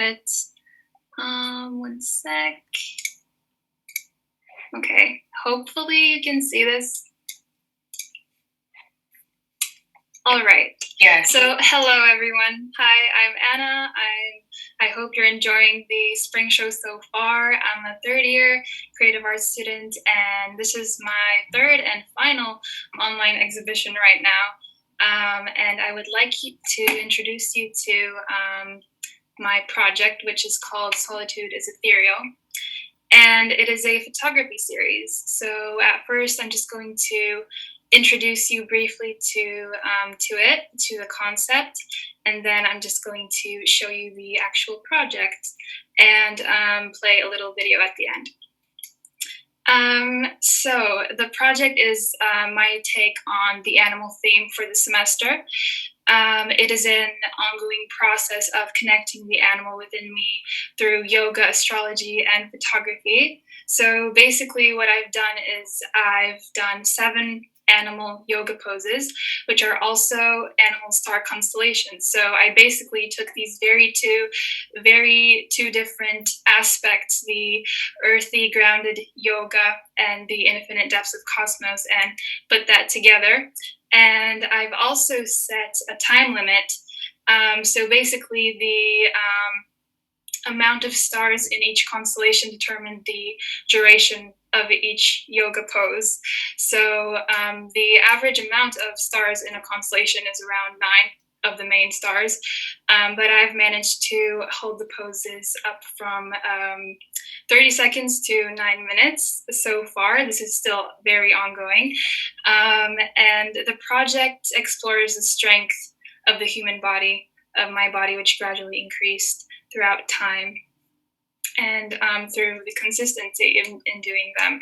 at it. One sec. Okay, hopefully you can see this. All right. Yeah. So hello everyone. Hi, I'm Anna. I hope you're enjoying the spring show so far. I'm a third year creative arts student, and this is my third and final online exhibition right now. And I would like to introduce you to my project, which is called Solitude is Ethereal. And it is a photography series. So at first, I'm just going to introduce you briefly to the concept, and then I'm just going to show you the actual project and play a little video at the end. So the project is my take on the animal theme for the semester. It is an ongoing process of connecting the animal within me through yoga, astrology, and photography. So basically what I've done is I've done 7 animal yoga poses, which are also animal star constellations. So I basically took these two different aspects, the earthy, grounded yoga and the infinite depths of cosmos, and put that together. And I've also set a time limit. So basically, the amount of stars in each constellation determined the duration of each yoga pose. So the average amount of stars in a constellation is around 9 of the main stars, but I've managed to hold the poses up from 30 seconds to 9 minutes so far. This is still very ongoing. And the project explores the strength of the human body, of my body, which gradually increased throughout time and through the consistency in doing them.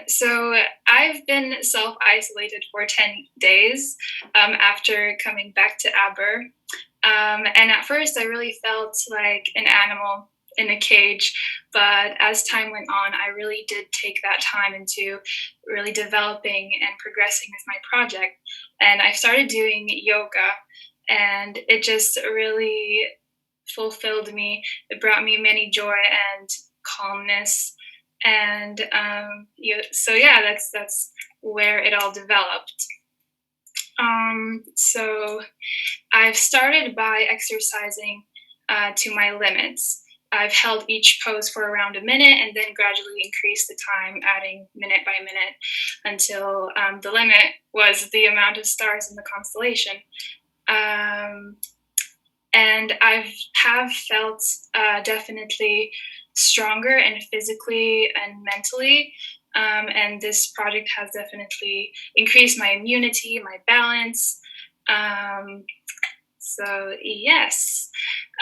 So I've been self-isolated for 10 days after coming back to Aber. And at first I really felt like an animal in a cage, but as time went on, I really did take that time into really developing and progressing with my project. And I started doing yoga, and it just really fulfilled me. It brought me many joy and calmness. And so yeah, that's where it all developed. So I've started by exercising to my limits. I've held each pose for around a minute and then gradually increased the time, adding minute by minute until the limit was the amount of stars in the constellation. And I have felt definitely stronger and physically and mentally. And this project has definitely increased my immunity, my balance. So yes,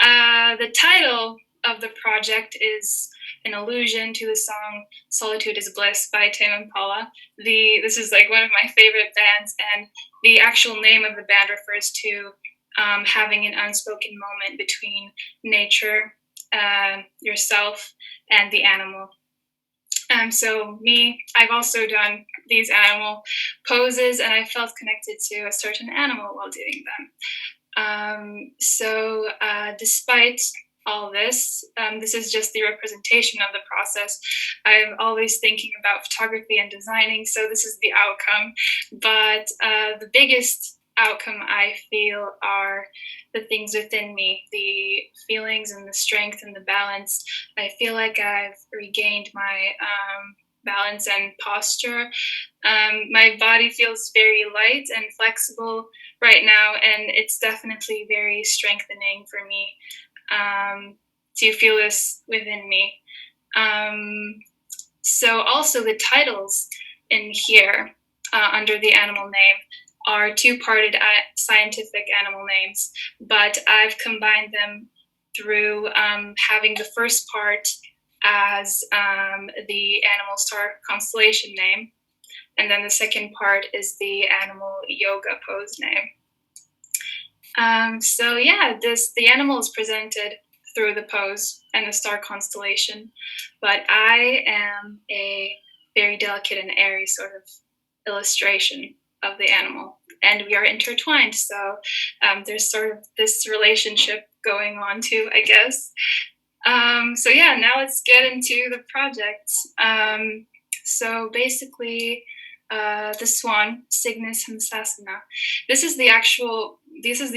the title of the project is an allusion to the song "Solitude is Bliss" by Tame Impala. This is like one of my favorite bands, and the actual name of the band refers to having an unspoken moment between nature, yourself, and the animal. So me, I've also done these animal poses, and I felt connected to a certain animal while doing them. So despite all this, this is just the representation of the process. I'm always thinking about photography and designing, so this is the outcome. But the biggest outcome I feel are the things within me, the feelings and the strength and the balance. I feel like I've regained my balance and posture. My body feels very light and flexible right now, and it's definitely very strengthening for me to feel this within me. So also the titles in here under the animal name are 2-parted scientific animal names, but I've combined them through having the first part as the animal star constellation name, and then the second part is the animal yoga pose name. So yeah, the animal is presented through the pose and the star constellation, but I am a very delicate and airy sort of illustration of the animal, and we are intertwined. So there's sort of this relationship going on to, I guess. So yeah, now let's get into the project. So basically, the swan, Cygnus Hansasana. This is the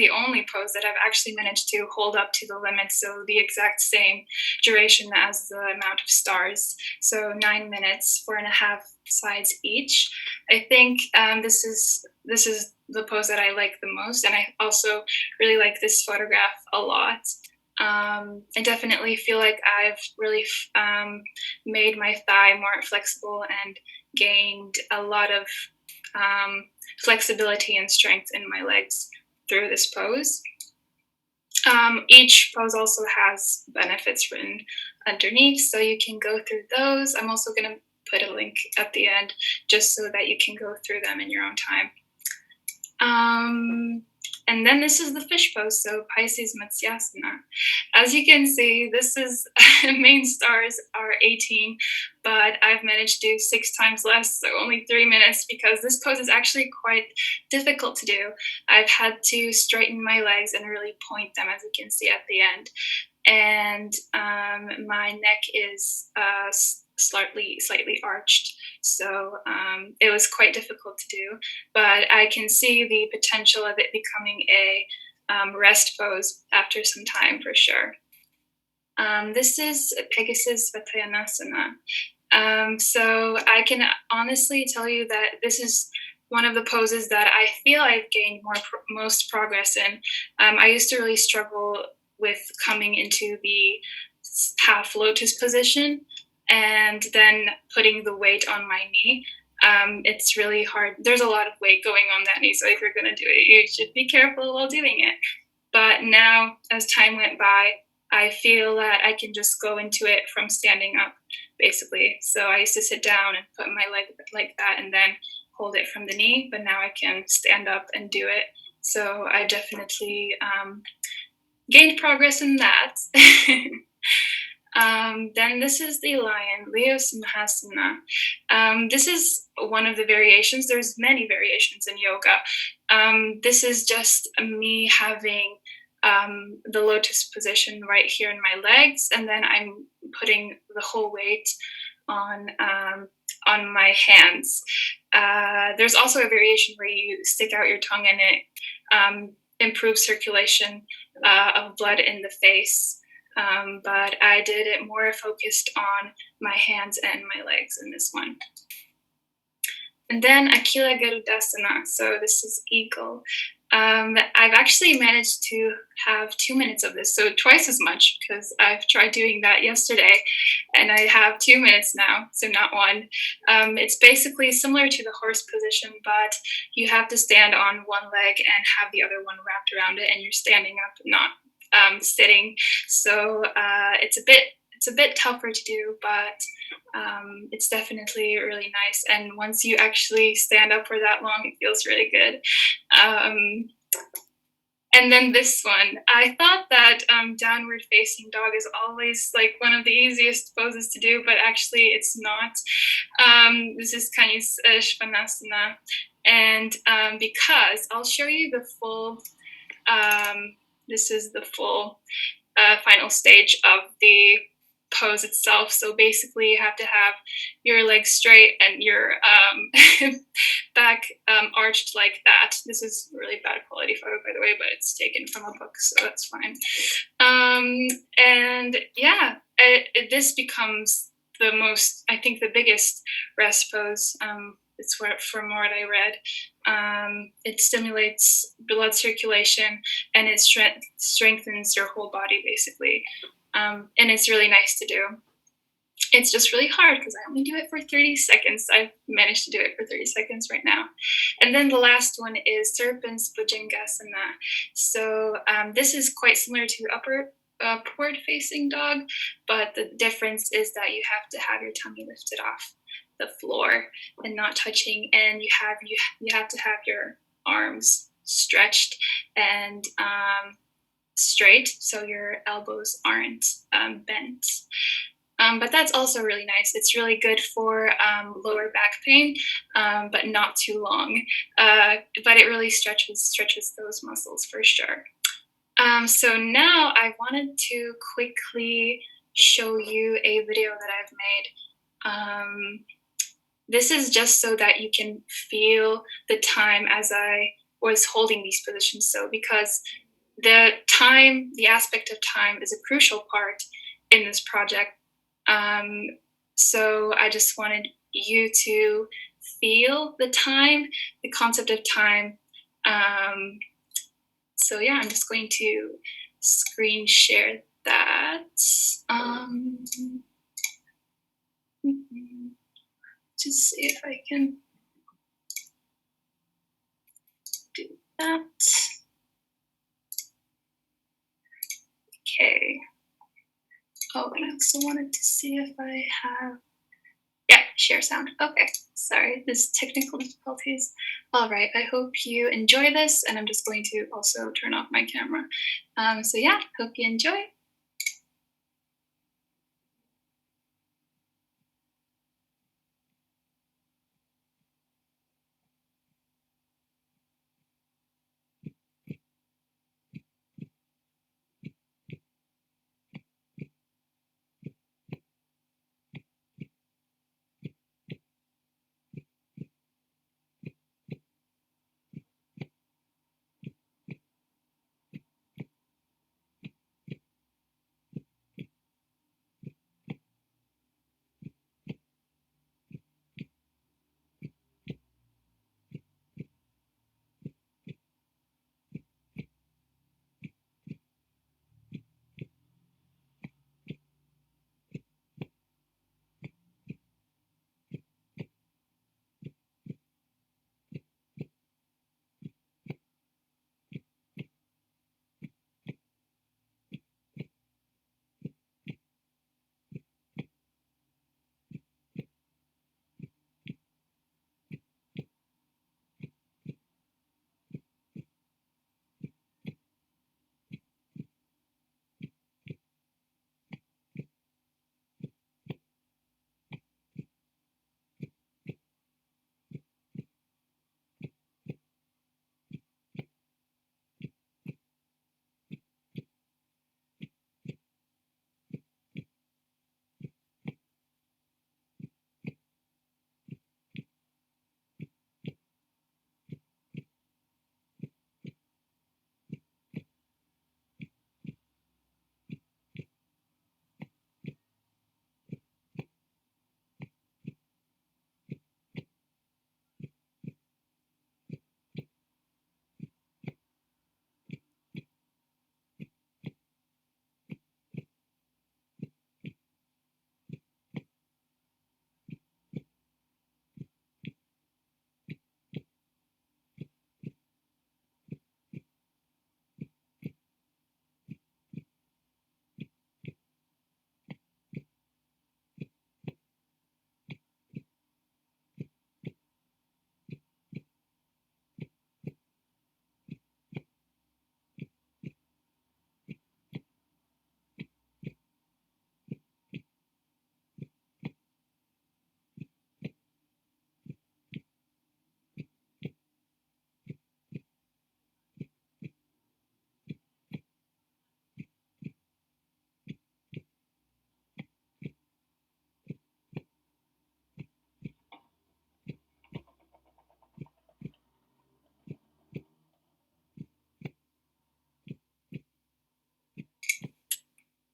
only pose that I've actually managed to hold up to the limit, so the exact same duration as the amount of stars. So 9 minutes, 4.5 sides each. I think this is the pose that I like the most, and I also really like this photograph a lot. I definitely feel like I've really made my thigh more flexible and gained a lot of flexibility and strength in my legs through this pose. Each pose also has benefits written underneath, so you can go through those. I'm also going to put a link at the end just so that you can go through them in your own time. And then this is the fish pose, so Pisces Matsyasana. As you can see, this is main stars are 18, but I've managed to do 6 times less, so only 3 minutes, because this pose is actually quite difficult to do. I've had to straighten my legs and really point them, as you can see at the end. And my neck is slightly arched, so it was quite difficult to do, but I can see the potential of it becoming a rest pose after some time for sure. This is Pegasus Vatyanasana. So I can honestly tell you that this is one of the poses that I feel I've gained most progress in. I used to really struggle with coming into the half lotus position and then putting the weight on my knee. It's really hard. There's a lot of weight going on that knee, so if you're going to do it, you should be careful while doing it. But now, as time went by, I feel that I can just go into it from standing up, basically. So I used to sit down and put my leg like that and then hold it from the knee, but now I can stand up and do it. So I definitely gained progress in that. Then this is the lion, Leo Simhasana. This is one of the variations. There's many variations in yoga. This is just me having the lotus position right here in my legs, and then I'm putting the whole weight on my hands. There's also a variation where you stick out your tongue and it improves circulation of blood in the face. But I did it more focused on my hands and my legs in this one. And then Akila Garudasana, so this is eagle. I've actually managed to have 2 minutes of this, so twice as much, because I've tried doing that yesterday, and I have 2 minutes now, so not one. It's basically similar to the horse position, but you have to stand on one leg and have the other one wrapped around it, and you're standing up, not sitting. So it's a bit tougher to do, but it's definitely really nice. And once you actually stand up for that long, it feels really good. And then this one, I thought that downward facing dog is always like one of the easiest poses to do, but actually it's not. This is Kani's Svanasana, and because I'll show you the full. This is the full final stage of the pose itself. So basically you have to have your legs straight and your back arched like that. This is a really bad quality photo, by the way, but it's taken from a book, so that's fine. And yeah, this becomes I think the biggest rest pose. It's from what I read. It stimulates blood circulation and it strengthens your whole body, basically. And it's really nice to do. It's just really hard because I only do it for 30 seconds. I've managed to do it for 30 seconds right now. And then the last one is Serpens Bhujangasana. So this is quite similar to upward facing dog, but the difference is that you have to have your tummy lifted off the floor and not touching, and you have to have your arms stretched and straight, so your elbows aren't bent. But that's also really nice. It's really good for lower back pain, but not too long. But it really stretches those muscles for sure. So now I wanted to quickly show you a video that I've made. This is just so that you can feel the time as I was holding these positions. So because the aspect of time is a crucial part in this project. Um, so I just wanted you to feel the time, the concept of time. Um, so yeah, I'm just going to screen share that. Um, just see if I can do that. Okay. Oh, and I also wanted to see if I have, yeah, share sound. Okay, sorry, this technical difficulties. All right, I hope you enjoy this, and I'm just going to also turn off my camera. So yeah, hope you enjoy.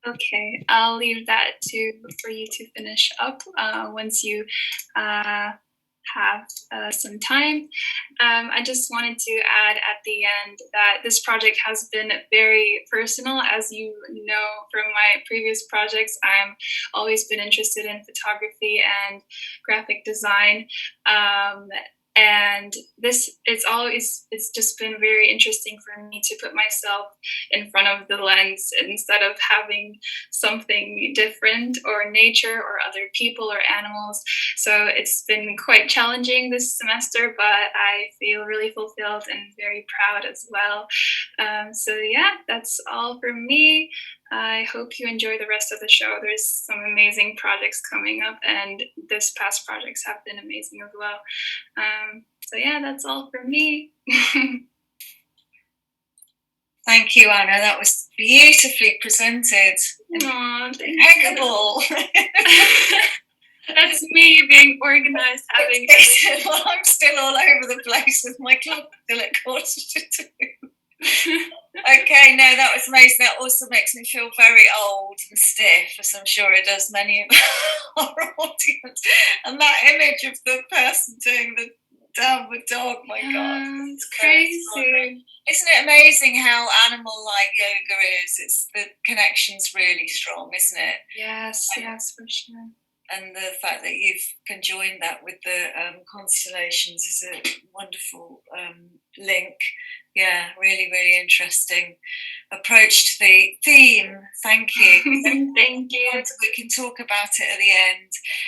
Okay, I'll leave that to for you to finish up once you uh, have some time. I just wanted to add at the end that this project has been very personal. As you know from my previous projects, I'm always been interested in photography and graphic design. And it's just been very interesting for me to put myself in front of the lens instead of having something different or nature or other people or animals. So it's been quite challenging this semester, but I feel really fulfilled and very proud as well. So yeah, that's all from me. I hope you enjoy the rest of the show. There's some amazing projects coming up, and this past projects have been amazing as well. So yeah, that's all from me. Thank you, Anna. That was beautifully presented. Aw, thank you. Impeccable. That's me being organised, having. Well, I'm still all over the place with my clock still at 1:45. Okay, no, that was amazing. That also makes me feel very old and stiff, as I'm sure it does many of our audience. And that image of the person doing the downward dog, my God. It's crazy. Isn't it amazing how animal-like yoga is? It's the connection's really strong, isn't it? Yes, for sure. And the fact that you've conjoined that with the constellations is a wonderful link. Yeah, really, really interesting approach to the theme. Thank you. Thank you. We can talk about it at the end.